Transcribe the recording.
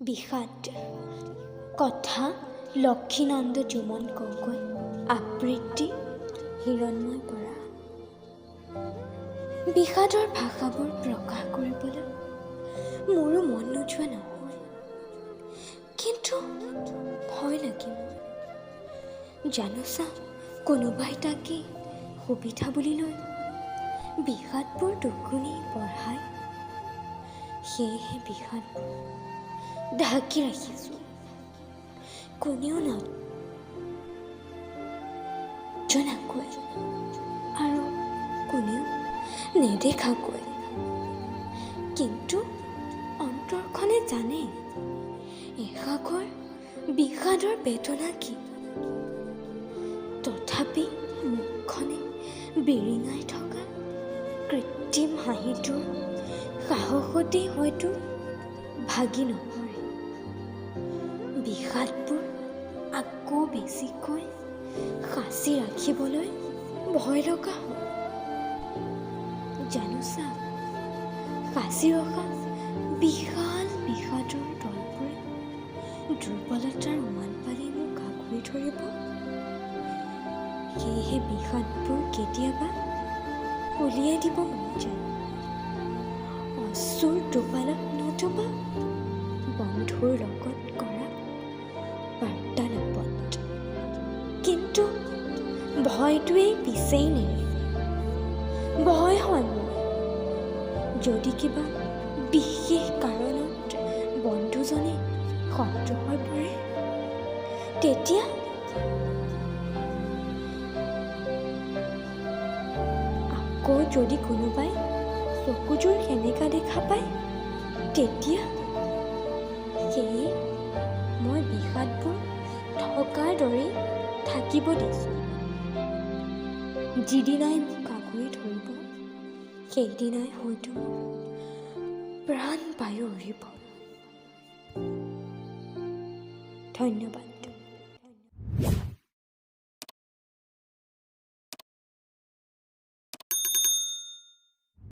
বিষাদ কথা লক্ষীনন্দ জুমন গগৈ আবৃত্তি ৰণময় পৰা। বিষাদৰ ভাষাবোৰ প্ৰকাশ কৰিবলৈ মোৰো মন নোযোৱা নহয়, কিন্তু ভয় লাগে মোৰ। জানোচা, কোনোবাই তাকে সুবিধা বুলি লৈ বিষাদবোৰ দুগুণি বঢ়ায়। সেয়েহে বিষাদবোৰ ঢাকি ৰাখিছোঁ, কোনেও নজনাকৈ আৰু কোনেও নেদেখাকৈ। কিন্তু অন্তৰখনে জানে এসাগৰ বিষাদৰ বেদনা কি। তথাপি মুখখনে বিৰিঙাই থকা কৃত্ৰিম হাঁহিটোৰ সাহসতেই হয়তো ভাগি নপৰে। বিষাদবোৰ আকৌ বেছিকৈ সাঁচি ৰাখিবলৈ ভয় লগা হয়। জানোচা, সাঁচি ৰখা বিশাল বিষাদৰ দলবোৰে দুৰ্বলতাৰ উমান পালে মোক আগুৰি ধৰিব। সেয়েহে বিষাদবোৰ কেতিয়াবা উলিয়াই দিব মন যায়। অচুৰ টোপালত নতুবা বন্ধুৰ লগত কৰা বাৰ্তালাপত। কিন্তু ভয়টোৱেই পিছেই নেৰে। ভয় হয় মোৰ, যদি কিবা বিশেষ কাৰণত বন্ধুজনে শত্ৰু হৈ পৰে, তেতিয়া আকৌ যদি কোনোবাই চকুযোৰ সেমেকা দেখা পায়, তেতিয়া সেয়ে মই বিষাদবোৰ থকাৰ দৰেই থাকিব দিছোঁ। যিদিনাই মোক আগুৰি ধৰিব, সেইদিনাই হয়তো প্ৰাণ বায়ু উৰিব। ধন্যবাদ।